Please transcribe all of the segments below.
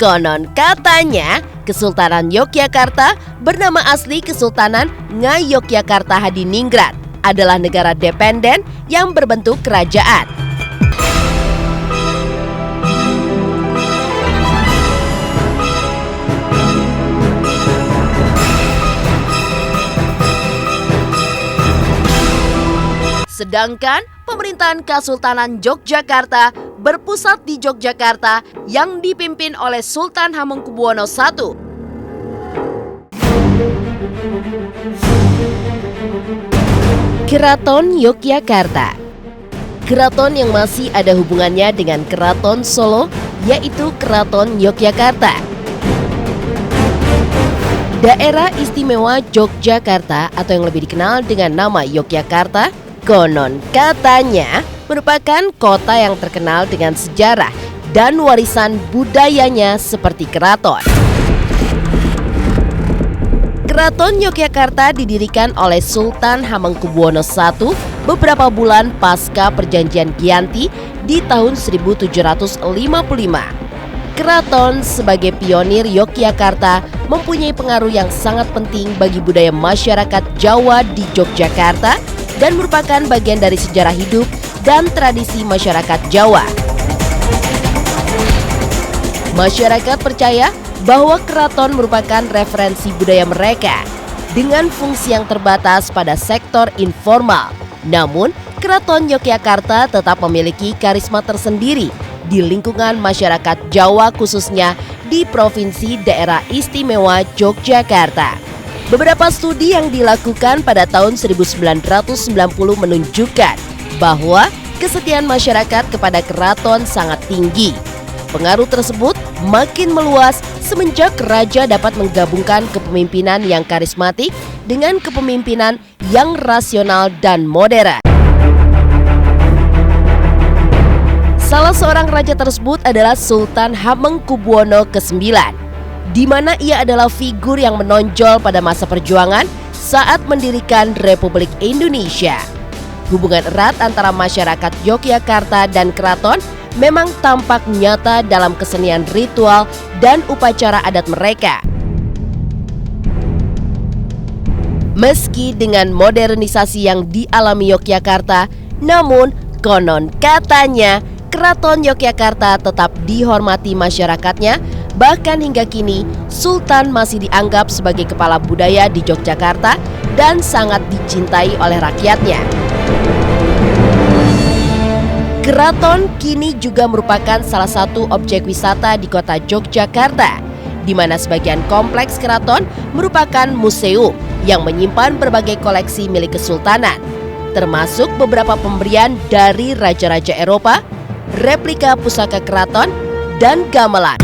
Konon katanya, Kesultanan Yogyakarta bernama asli Kesultanan Ngayogyakarta Hadiningrat adalah negara dependen yang berbentuk kerajaan. Sedangkan pemerintahan Kesultanan Yogyakarta berpusat di Yogyakarta yang dipimpin oleh Sultan Hamengkubuwono I. Keraton Yogyakarta. Keraton yang masih ada hubungannya dengan Keraton Solo yaitu Keraton Yogyakarta. Daerah Istimewa Yogyakarta atau yang lebih dikenal dengan nama Yogyakarta konon katanya merupakan kota yang terkenal dengan sejarah dan warisan budayanya seperti keraton. Keraton Yogyakarta didirikan oleh Sultan Hamengkubuwono I beberapa bulan pasca Perjanjian Giyanti di tahun 1755. Keraton sebagai pionir Yogyakarta mempunyai pengaruh yang sangat penting bagi budaya masyarakat Jawa di Yogyakarta dan merupakan bagian dari sejarah hidup dan tradisi masyarakat Jawa. Masyarakat percaya bahwa keraton merupakan referensi budaya mereka dengan fungsi yang terbatas pada sektor informal. Namun, Keraton Yogyakarta tetap memiliki karisma tersendiri di lingkungan masyarakat Jawa khususnya di Provinsi Daerah Istimewa Yogyakarta. Beberapa studi yang dilakukan pada tahun 1990 menunjukkan bahwa kesetiaan masyarakat kepada keraton sangat tinggi. Pengaruh tersebut makin meluas semenjak raja dapat menggabungkan kepemimpinan yang karismatik dengan kepemimpinan yang rasional dan modern. Salah seorang raja tersebut adalah Sultan Hamengkubuwono IX, di mana ia adalah figur yang menonjol pada masa perjuangan saat mendirikan Republik Indonesia. Hubungan erat antara masyarakat Yogyakarta dan keraton memang tampak nyata dalam kesenian ritual dan upacara adat mereka. Meski dengan modernisasi yang dialami Yogyakarta, namun konon katanya Keraton Yogyakarta tetap dihormati masyarakatnya. Bahkan hingga kini, Sultan masih dianggap sebagai kepala budaya di Yogyakarta dan sangat dicintai oleh rakyatnya. Keraton kini juga merupakan salah satu objek wisata di kota Yogyakarta, di mana sebagian kompleks keraton merupakan museum yang menyimpan berbagai koleksi milik kesultanan, termasuk beberapa pemberian dari raja-raja Eropa, replika pusaka keraton, dan gamelan.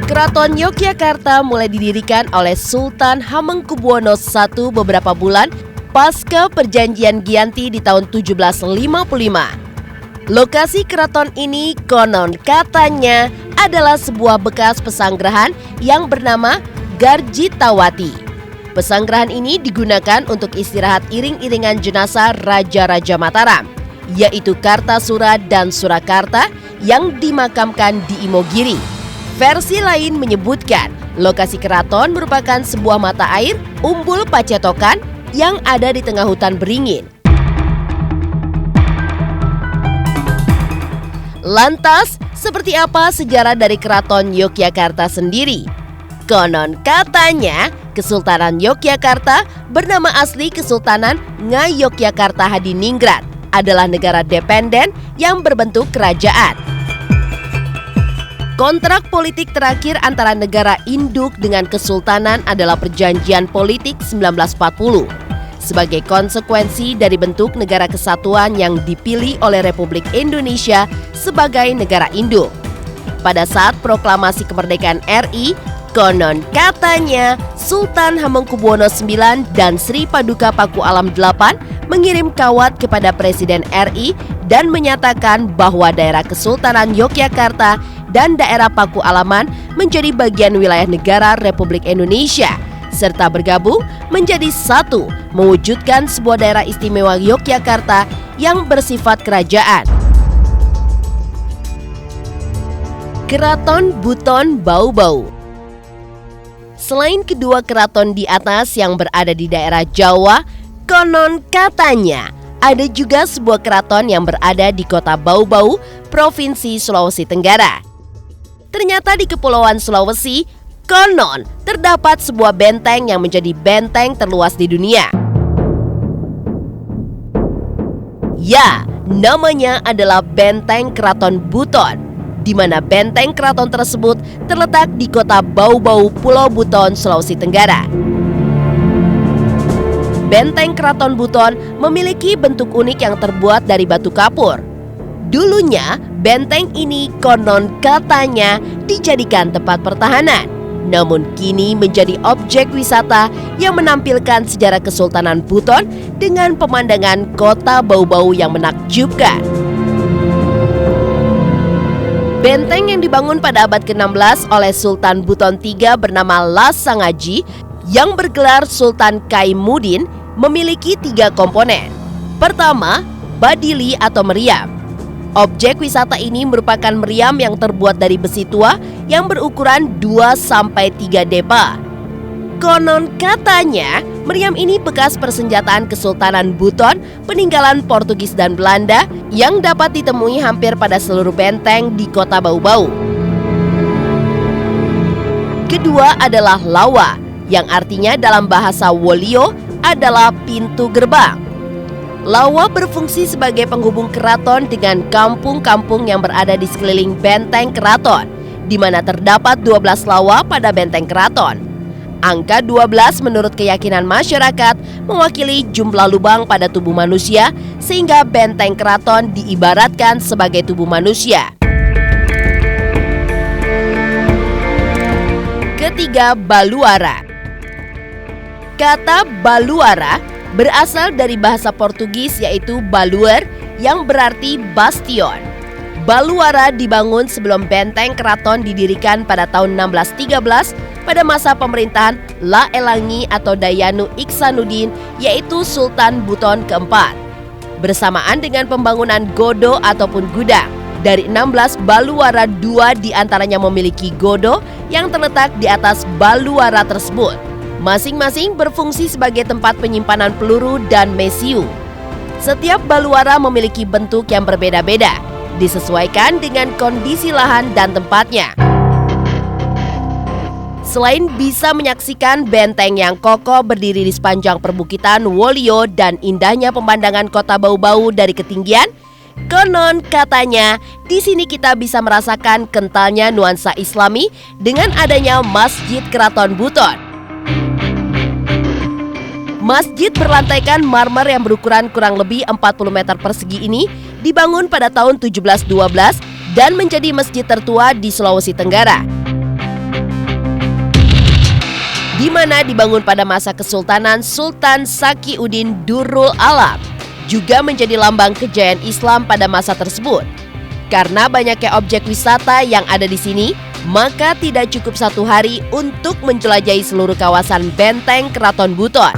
Keraton Yogyakarta mulai didirikan oleh Sultan Hamengkubuwono I beberapa bulan pasca Perjanjian Giyanti di tahun 1755. Lokasi keraton ini konon katanya adalah sebuah bekas pesanggrahan yang bernama Garjitawati. Pesanggrahan ini digunakan untuk istirahat iring-iringan jenazah Raja-Raja Mataram, yaitu Kartasura dan Surakarta yang dimakamkan di Imogiri. Versi lain menyebutkan lokasi keraton merupakan sebuah mata air Umbul Pacetokan yang ada di tengah hutan beringin. Lantas, seperti apa sejarah dari Keraton Yogyakarta sendiri? Konon katanya, Kesultanan Yogyakarta bernama asli Kesultanan Ngayogyakarta Hadiningrat adalah negara dependen yang berbentuk kerajaan. Kontrak politik terakhir antara negara induk dengan kesultanan adalah Perjanjian Politik 1940. Sebagai konsekuensi dari bentuk negara kesatuan yang dipilih oleh Republik Indonesia sebagai negara induk. Pada saat proklamasi kemerdekaan RI, konon katanya Sultan Hamengkubuwono IX dan Sri Paduka Paku Alam VIII mengirim kawat kepada Presiden RI dan menyatakan bahwa daerah Kesultanan Yogyakarta dan daerah Paku Alaman menjadi bagian wilayah negara Republik Indonesia, serta bergabung menjadi satu, mewujudkan sebuah daerah istimewa Yogyakarta yang bersifat kerajaan. Keraton Buton Bau-Bau. Selain kedua keraton di atas yang berada di daerah Jawa, konon katanya ada juga sebuah keraton yang berada di kota Bau-Bau, Provinsi Sulawesi Tenggara. Ternyata di Kepulauan Sulawesi, konon terdapat sebuah benteng yang menjadi benteng terluas di dunia. Ya, namanya adalah Benteng Keraton Buton, di mana benteng keraton tersebut terletak di kota Bau-Bau, Pulau Buton, Sulawesi Tenggara. Benteng Keraton Buton memiliki bentuk unik yang terbuat dari batu kapur. Dulunya, benteng ini konon katanya dijadikan tempat pertahanan. Namun kini menjadi objek wisata yang menampilkan sejarah Kesultanan Buton dengan pemandangan kota Bau-Bau yang menakjubkan. Benteng yang dibangun pada abad ke-16 oleh Sultan Buton III bernama Lasangaji yang bergelar Sultan Kaimuddin memiliki 3 komponen. Pertama, badili atau meriam. Objek wisata ini merupakan meriam yang terbuat dari besi tua yang berukuran 2-3 depa. Konon katanya, meriam ini bekas persenjataan Kesultanan Buton peninggalan Portugis dan Belanda yang dapat ditemui hampir pada seluruh benteng di kota Bau-Bau. Kedua adalah lawa, yang artinya dalam bahasa Wolio adalah pintu gerbang. Lawa berfungsi sebagai penghubung keraton dengan kampung-kampung yang berada di sekeliling benteng keraton, di mana terdapat 12 lawa pada benteng keraton. Angka 12 menurut keyakinan masyarakat mewakili jumlah lubang pada tubuh manusia, sehingga benteng keraton diibaratkan sebagai tubuh manusia. Ketiga, baluara. Kata baluara berasal dari bahasa Portugis yaitu baluer yang berarti bastion. Baluara dibangun sebelum benteng keraton didirikan pada tahun 1613 pada masa pemerintahan La Elangi atau Dayanu Iksanuddin yaitu Sultan Buton keempat. Bersamaan dengan pembangunan godo ataupun gudang. Dari 16 baluara, 2 diantaranya memiliki godo yang terletak di atas baluara tersebut. Masing-masing berfungsi sebagai tempat penyimpanan peluru dan mesiu. Setiap baluara memiliki bentuk yang berbeda-beda, disesuaikan dengan kondisi lahan dan tempatnya. Selain bisa menyaksikan benteng yang kokoh berdiri di sepanjang perbukitan Wolio dan indahnya pemandangan kota Bau-Bau dari ketinggian, konon katanya di sini kita bisa merasakan kentalnya nuansa Islami dengan adanya Masjid Keraton Buton. Masjid berlantaikan marmer yang berukuran kurang lebih 40 meter persegi ini dibangun pada tahun 1712 dan menjadi masjid tertua di Sulawesi Tenggara. Di mana dibangun pada masa Kesultanan Sultan Sakiuddin Durrul Alam, juga menjadi lambang kejayaan Islam pada masa tersebut. Karena banyaknya objek wisata yang ada di sini, maka tidak cukup 1 hari untuk menjelajahi seluruh kawasan benteng Keraton Buton.